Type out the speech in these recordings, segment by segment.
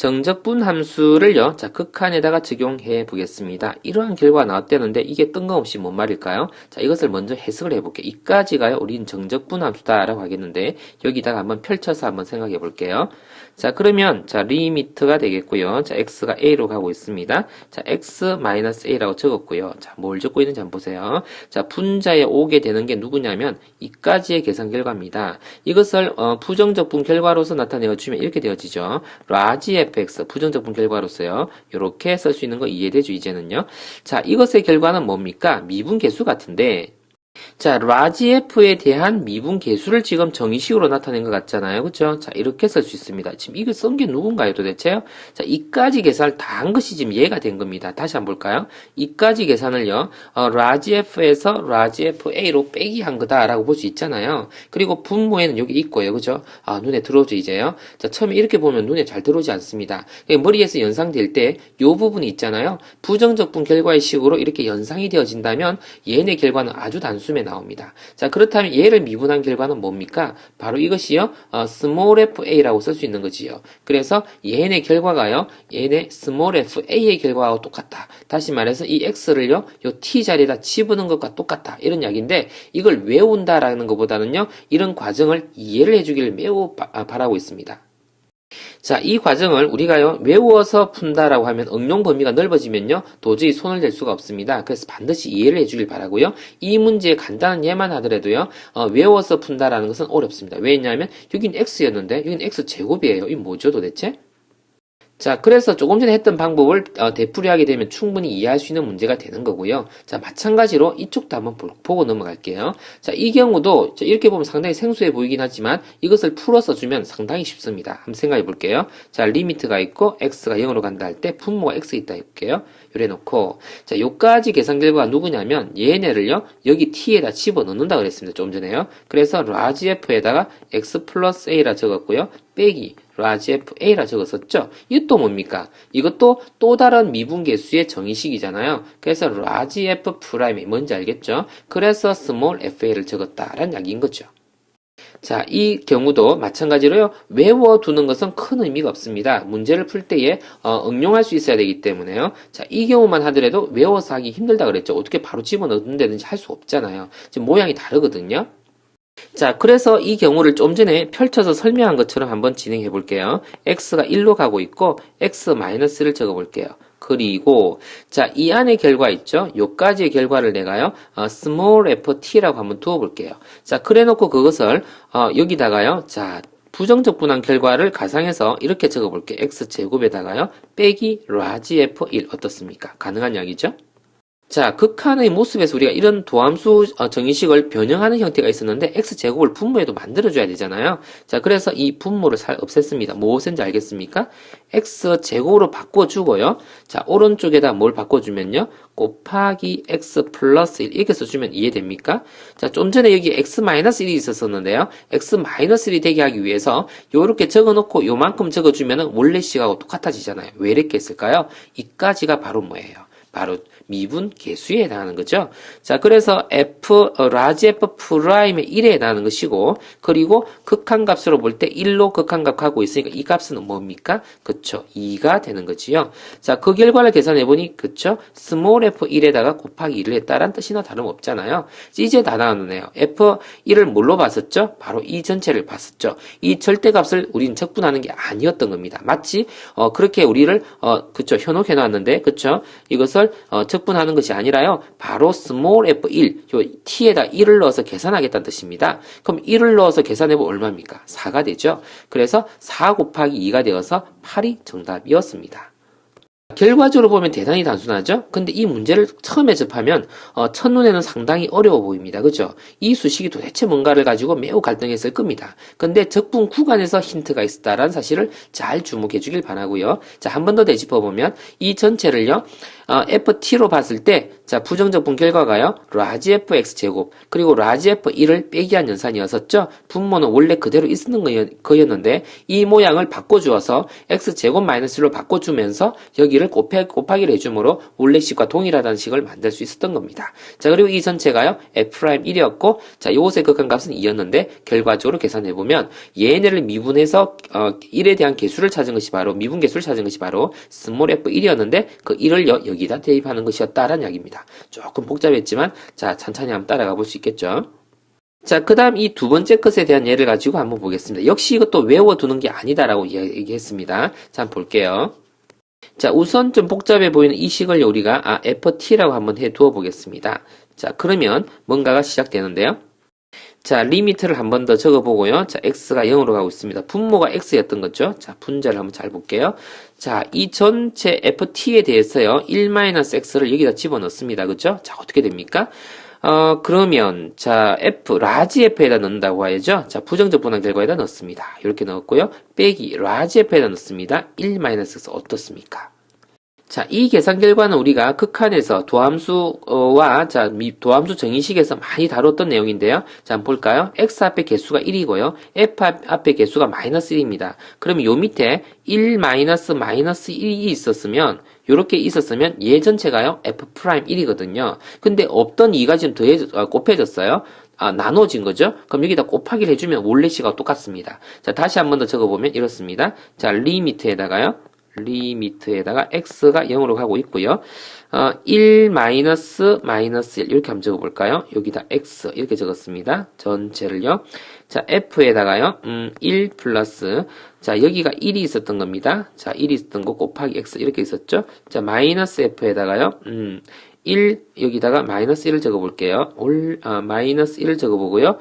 정적분 함수를요, 자, 극한에다가 적용해 보겠습니다. 이러한 결과가 나왔다는데 이게 뜬금없이 뭔 말일까요? 자, 이것을 먼저 해석을 해볼게요. 이까지가요, 우린 정적분 함수다라고 하겠는데, 여기다가 한번 펼쳐서 한번 생각해 볼게요. 자, 그러면, 자, 리미트가 되겠고요. 자, x가 a로 가고 있습니다. 자, x-a라고 적었고요. 자, 뭘 적고 있는지 한번 보세요. 자, 분자에 오게 되는 게 누구냐면, 이까지의 계산 결과입니다. 이것을, 부정적분 결과로서 나타내어 주면 이렇게 되어지죠. 라지 fx, 부정적분 결과로서요. 이렇게 쓸 수 있는 거 이해되죠, 이제는요. 자, 이것의 결과는 뭡니까? 미분계수 같은데, 자, 라지 f에 대한 미분계수를 지금 정의식으로 나타낸 것 같잖아요. 그쵸? 자, 이렇게 쓸 수 있습니다. 지금 이거 쓴 게 누군가요, 도대체요? 자, 이까지 계산을 다 한 것이 지금 이해가 된 겁니다. 다시 한번 볼까요? 이까지 계산을요, 라지 f에서 라지 fa로 빼기 한 거다라고 볼 수 있잖아요. 그리고 분모에는 여기 있고요. 그죠? 아, 눈에 들어오죠, 이제요? 자, 처음에 이렇게 보면 눈에 잘 들어오지 않습니다. 머리에서 연상될 때, 요 부분이 있잖아요. 부정적분 결과의 식으로 이렇게 연상이 되어진다면, 얘네 결과는 아주 단숨에 나옵니다. 자, 그렇다면 얘를 미분한 결과는 뭡니까? 바로 이것이요, small fa라고 쓸 수 있는 거지요. 그래서 얘네 결과가요, 얘네 small fa의 결과하고 똑같다. 다시 말해서 이 x를요, 요 t 자리에다 집어넣은 것과 똑같다. 이런 이야기인데, 이걸 외운다라는 것보다는요, 이런 과정을 이해를 해주기를 매우 바라고 있습니다. 자, 이 과정을 우리가요, 외워서 푼다라고 하면 응용 범위가 넓어지면요, 도저히 손을 댈 수가 없습니다. 그래서 반드시 이해를 해주길 바라고요. 이 문제의 간단한 예만 하더라도요, 외워서 푼다라는 것은 어렵습니다. 왜냐하면 여긴 x였는데 여긴 x제곱이에요. 이게 뭐죠, 도대체? 자, 그래서 조금 전에 했던 방법을 되풀이하게 되면 충분히 이해할 수 있는 문제가 되는 거고요. 자, 마찬가지로 이쪽도 한번 보고 넘어갈게요. 자, 이 경우도 이렇게 보면 상당히 생소해 보이긴 하지만 이것을 풀어서 주면 상당히 쉽습니다. 한번 생각해 볼게요. 자, 리미트가 있고 x가 0으로 간다 할 때 분모가 x 있다 해볼게요. 이래 놓고, 자, 요까지 계산 결과가 누구냐면 얘네를요, 여기 t에다 집어넣는다 그랬습니다. 좀 전에요. 그래서 라지 f에다가 x 플러스 a라 적었고요. 빼기 라지 fa라 적었었죠. 이것도 뭡니까? 이것도 또 다른 미분계수의 정의식이잖아요. 그래서 라지 f 프라임이 뭔지 알겠죠? 그래서 small fa를 적었다라는 이야기인 거죠. 자, 이 경우도 마찬가지로요, 외워두는 것은 큰 의미가 없습니다. 문제를 풀 때에 응용할 수 있어야 되기 때문에요. 자, 이 경우만 하더라도 외워서 하기 힘들다 그랬죠. 어떻게 바로 집어넣는다든지 할 수 없잖아요. 지금 모양이 다르거든요. 자, 그래서 이 경우를 좀 전에 펼쳐서 설명한 것처럼 한번 진행해 볼게요. x가 1로 가고 있고 x-를 적어 볼게요. 그리고 자, 이 안에 결과 있죠? 요까지의 결과를 내가요, small ft라고 한번 두어 볼게요. 자, 그래 놓고 그것을 여기다가요, 자, 부정적 분한 결과를 가상해서 이렇게 적어 볼게요. x제곱에다가요, 빼기 라지 f1 어떻습니까? 가능한 이야기죠? 자, 극한의 모습에서 우리가 이런 도함수 정의식을 변형하는 형태가 있었는데 x제곱을 분모에도 만들어줘야 되잖아요. 자, 그래서 이 분모를 없앴습니다. 무엇인지 알겠습니까? x제곱으로 바꿔주고요. 자, 오른쪽에다 뭘 바꿔주면요. 곱하기 x 플러스 1 이렇게 써주면 이해됩니까? 자, 좀 전에 여기 x-1이 있었었는데요. x-1이 되게 하기 위해서 요렇게 적어놓고 요만큼 적어주면 원래 식하고 똑같아지잖아요. 왜 이렇게 했을까요? 이까지가 바로 뭐예요? 바로 미분 계수에 해당하는 거죠. 자, 그래서 라지 f 프라임의 1에 해당하는 것이고, 그리고 극한값으로 볼 때 1로 극한값 하고 있으니까 이 값은 뭡니까? 그쵸, 2가 되는 거지요. 자, 그 결과를 계산해보니, 그쵸, small f1에다가 곱하기 2를 했다라는 뜻이나 다름없잖아요. 이제 다 나왔네요. f1을 뭘로 봤었죠? 바로 이 전체를 봤었죠. 이 절대값을 우린 적분하는 게 아니었던 겁니다. 마치 그렇게 우리를 그쵸, 현혹해 놨는데, 그쵸, 이것을 적분하는 것이 아니라요, 바로 small f1, 요 t에다 1을 넣어서 계산하겠다는 뜻입니다. 그럼 1을 넣어서 계산해보면 얼마입니까? 4가 되죠. 그래서 4 곱하기 2가 되어서 8이 정답이었습니다. 결과적으로 보면 대단히 단순하죠? 근데 이 문제를 처음에 접하면 첫눈에는 상당히 어려워 보입니다. 그죠? 이 수식이 도대체 뭔가를 가지고 매우 갈등했을 겁니다. 근데 적분 구간에서 힌트가 있었다라는 사실을 잘 주목해 주길 바라고요. 자, 한 번 더 되짚어보면 이 전체를요, ft로 봤을 때, 자, 부정적분 결과가요, 라지 fx 제곱, 그리고 라지 f1을 빼기한 연산이었었죠? 분모는 원래 그대로 있는 거였는데, 이 모양을 바꿔주어서 x 제곱 마이너스 1로 바꿔주면서 여기를 2를 곱하기를 해주므로 원래 식과 동일하다는 식을 만들 수 있었던 겁니다. 자, 그리고 이 전체가요, f'1이었고, 자, 요것의 극한값은 2였는데, 결과적으로 계산해보면, 얘네를 미분해서, 1에 대한 개수를 찾은 것이 바로, 미분 개수를 찾은 것이 바로, 스몰 f1이었는데, 그 1을 여기다 대입하는 것이었다라는 이야기입니다. 조금 복잡했지만, 자, 천천히 한번 따라가 볼 수 있겠죠. 자, 그 다음 이 두 번째 것에 대한 예를 가지고 한번 보겠습니다. 역시 이것도 외워두는 게 아니다라고 얘기했습니다. 자, 한번 볼게요. 자, 우선 좀 복잡해 보이는 이 식을 우리가 ft라고 한번 해 두어 보겠습니다. 자, 그러면 뭔가가 시작되는데요. 자, 리미트를 한번 더 적어보고요. 자, x가 0으로 가고 있습니다. 분모가 x였던 거죠. 자, 분자를 한번 잘 볼게요. 자, 이 전체 ft에 대해서요, 1-x를 여기다 집어넣습니다. 그죠? 자, 어떻게 됩니까? 그러면, 자, 라지 f에다 넣는다고 해야죠. 자, 부정적 분한 결과에다 넣습니다. 이렇게 넣었고요. 빼기, 라지 f에다 넣습니다. 1-x 어떻습니까? 자, 이 계산 결과는 우리가 극한에서 도함수와, 자, 도함수 정의식에서 많이 다뤘던 내용인데요. 자, 한번 볼까요? x 앞에 개수가 1이고요. f 앞에 개수가 마이너스 1입니다. 그러면 요 밑에 1 마이너스 1이 있었으면, 요렇게 있었으면 얘 전체가요, f'1이거든요. 근데 없던 2가 지금 곱해졌어요. 나눠진 거죠? 그럼 여기다 곱하기를 해주면 원래 식하고 똑같습니다. 자, 다시 한번 더 적어보면 이렇습니다. 자, 리미트에다가 x가 0으로 가고 있고요. 1 마이너스 1 이렇게 한번 적어볼까요? 여기다 x 이렇게 적었습니다. 전체를요. 자, f에다가요. 1 플러스 자, 여기가 1이 있었던 겁니다. 자, 1이 있었던 거 곱하기 x 이렇게 있었죠. 자, 마이너스 f에다가요. 1 여기다가 마이너스 1을 적어볼게요. 마이너스 1을 적어보고요.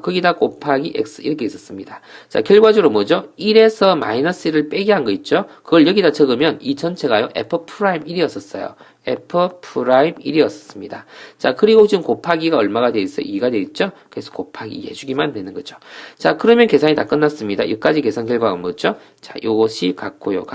거기다 곱하기 x 이렇게 있었습니다. 자, 결과적으로 뭐죠? 1에서 마이너스 1을 빼기 한 거 있죠? 그걸 여기다 적으면 이 전체가요, f'1이었었어요. f'1이었습니다. 자, 그리고 지금 곱하기가 얼마가 돼 있어요? 2가 돼 있죠? 그래서 곱하기 2 해주기만 되는 거죠. 자, 그러면 계산이 다 끝났습니다. 여기까지 계산 결과가 뭐죠? 자, 요것이 같고요.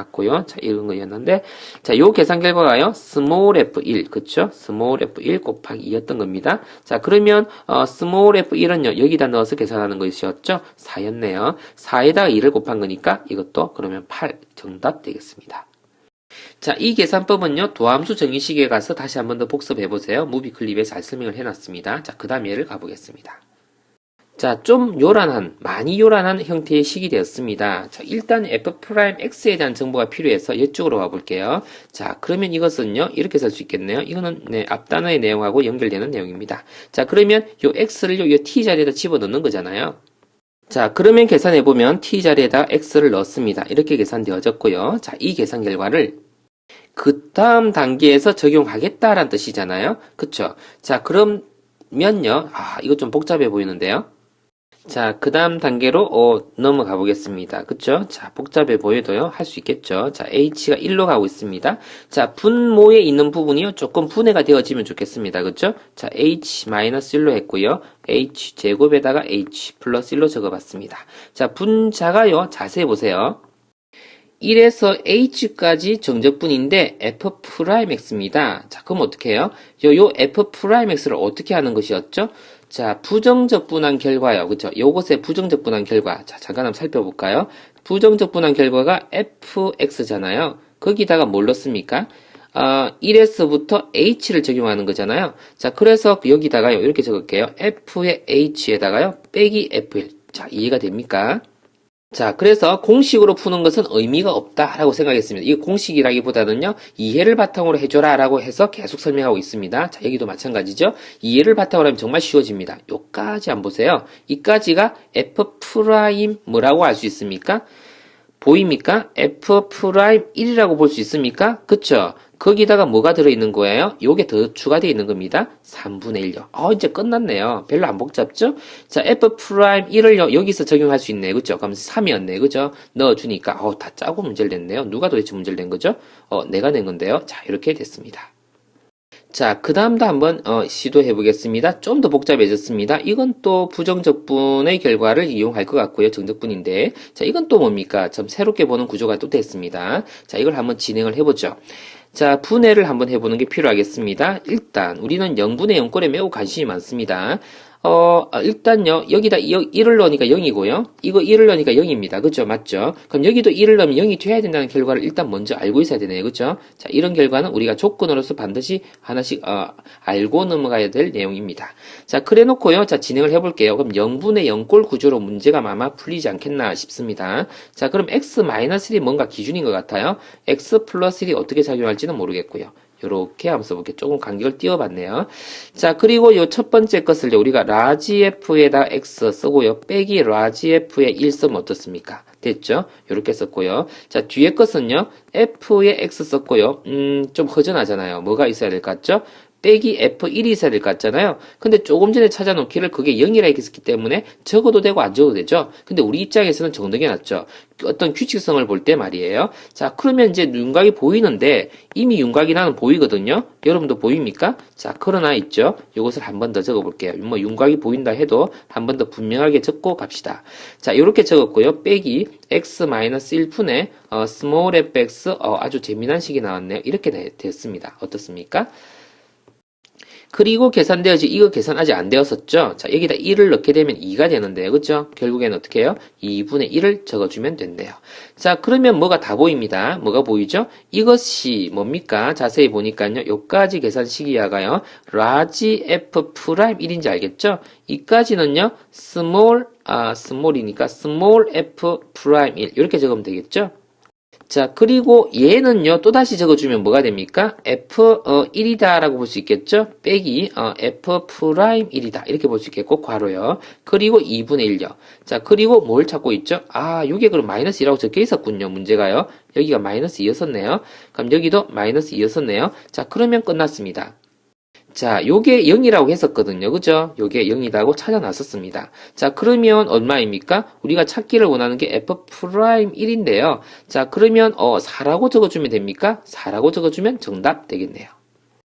자, 이런 거였는데, 자, 요 계산 결과가요, 스몰 f1, 그쵸? 스몰 f1 곱하기 2였던 겁니다. 자, 그러면, 스몰 f1은요, 여기다 넣어서 계산하는 것이었죠? 4였네요. 4에다가 2를 곱한 거니까 이것도 그러면 8 정답 되겠습니다. 자, 이 계산법은요, 도함수 정의식에 가서 다시 한번 더 복습해보세요. 무비 클립에 잘 설명을 해놨습니다. 자, 그 다음 예를 가보겠습니다. 자, 좀 많이 요란한 형태의 식이 되었습니다. 자, 일단 f'x에 대한 정보가 필요해서 이쪽으로 와볼게요. 자, 그러면 이것은요, 이렇게 쓸 수 있겠네요. 이거는, 앞 단어의 내용하고 연결되는 내용입니다. 자, 그러면 요 x를요, 요 t 자리에다 집어넣는 거잖아요. 자, 그러면 계산해보면 t 자리에다 x를 넣었습니다. 이렇게 계산되어졌고요. 자, 이 계산 결과를 그 다음 단계에서 적용하겠다라는 뜻이잖아요. 그쵸? 자, 그러면요. 이거 좀 복잡해 보이는데요. 자, 그 다음 단계로 넘어가 보겠습니다. 그쵸? 자, 복잡해 보여도요, 할 수 있겠죠. 자, h가 1로 가고 있습니다. 자, 분모에 있는 부분이요, 조금 분해가 되어지면 좋겠습니다. 그쵸? 자, h-1로 했고요. h 제곱에다가 h 플러스 1로 적어봤습니다. 자, 분자가요, 자세히 보세요. 1에서 h까지 정적분인데 f'x입니다. 자, 그럼 어떻게 해요? 요 f'x를 어떻게 하는 것이었죠? 자, 부정적 분한 결과요. 그쵸? 요것의 부정적 분한 결과. 자, 잠깐 한번 살펴볼까요? 부정적 분한 결과가 fx잖아요. 거기다가 뭘 넣습니까? 1에서부터 h를 적용하는 거잖아요. 자, 그래서 여기다가요, 이렇게 적을게요. f의 h에다가요, 빼기 f1. 자, 이해가 됩니까? 자, 그래서 공식으로 푸는 것은 의미가 없다라고 생각했습니다. 이 공식이라기보다는요, 이해를 바탕으로 해줘라 라고 해서 계속 설명하고 있습니다. 자, 여기도 마찬가지죠. 이해를 바탕으로 하면 정말 쉬워집니다. 요까지 한번 보세요. 이까지가 f' 뭐라고 알 수 있습니까? 보입니까? f'1이라고 볼 수 있습니까? 그쵸? 거기다가 뭐가 들어있는 거예요? 요게 더 추가되어 있는 겁니다. 3분의 1요. 이제 끝났네요. 별로 안 복잡죠? 자, f'1을 여기서 적용할 수 있네. 그죠? 그럼 3이었네. 그죠? 넣어주니까, 다 짜고 문제를 냈네요. 누가 도대체 문제를 낸 거죠? 내가 낸 건데요. 자, 이렇게 됐습니다. 자, 그 다음도 한번 시도해 보겠습니다. 좀 더 복잡해졌습니다. 이건 또 부정적분의 결과를 이용할 것 같고요. 정적분인데, 자, 이건 또 뭡니까? 좀 새롭게 보는 구조가 또 됐습니다. 자, 이걸 한번 진행을 해보죠. 자, 분해를 한번 해보는 게 필요하겠습니다. 일단 우리는 0분의 0꼴에 매우 관심이 많습니다. 일단요, 여기다 1을 넣으니까 0이고요. 이거 1을 넣으니까 0입니다. 그죠? 맞죠? 그럼 여기도 1을 넣으면 0이 돼야 된다는 결과를 일단 먼저 알고 있어야 되네요. 그죠? 자, 이런 결과는 우리가 조건으로서 반드시 하나씩, 알고 넘어가야 될 내용입니다. 자, 그래 놓고요. 자, 진행을 해볼게요. 그럼 0분의 0꼴 구조로 문제가 아마 풀리지 않겠나 싶습니다. 자, 그럼 x-1이 뭔가 기준인 것 같아요. x 플러스 1이 어떻게 작용할지는 모르겠고요. 요렇게 한번 써볼게요. 조금 간격을 띄워봤네요. 자, 그리고 요 첫 번째 것을 우리가 라지 f에다 x 쓰고요. 빼기 라지 f에 1 쓰면 어떻습니까? 됐죠? 요렇게 썼고요. 자, 뒤에 것은요. f에 x 썼고요. 좀 허전하잖아요. 뭐가 있어야 될 것 같죠? 빼기 F1이 있어야 될 것 같잖아요. 근데 조금 전에 찾아놓기를 그게 0이라 했기 때문에 적어도 되고 안 적어도 되죠. 근데 우리 입장에서는 정당해놨죠. 어떤 규칙성을 볼 때 말이에요. 자, 그러면 이제 윤곽이 보이는데 이미 윤곽이 나는 보이거든요. 여러분도 보입니까? 자, 그러나 있죠. 이것을 한 번 더 적어볼게요. 뭐 윤곽이 보인다 해도 한 번 더 분명하게 적고 갑시다. 자, 이렇게 적었고요. 빼기 x-1분의 small fx 아주 재미난 식이 나왔네요. 이렇게 됐습니다. 어떻습니까? 그리고 계산되어지, 이거 계산 아직 안 되었었죠? 자, 여기다 1을 넣게 되면 2가 되는데요. 그죠? 결국에는 어떻게 해요? 2분의 1을 적어주면 된대요. 자, 그러면 뭐가 다 보입니다. 뭐가 보이죠? 이것이 뭡니까? 자세히 보니까요. 요까지 계산식이야가요. 라지 F 프라임 1인지 알겠죠? 이까지는요. 스몰이니까 스몰 F 프라임 1. 이렇게 적으면 되겠죠? 자, 그리고 얘는요, 또다시 적어주면 뭐가 됩니까? F1이다 라고 볼 수 있겠죠? 빼기 F'1이다. 이렇게 볼 수 있겠고, 괄호요. 그리고 2분의 1요. 자, 그리고 뭘 찾고 있죠? 아, 요게 그럼 마이너스 2라고 적혀 있었군요. 문제가요. 여기가 마이너스 2였었네요. 그럼 여기도 마이너스 2였었네요. 자, 그러면 끝났습니다. 자, 요게 0이라고 했었거든요. 그죠? 요게 0이라고 찾아놨었습니다. 자, 그러면 얼마입니까? 우리가 찾기를 원하는 게 F'1인데요. 자, 그러면 4라고 적어주면 됩니까? 4라고 적어주면 정답 되겠네요.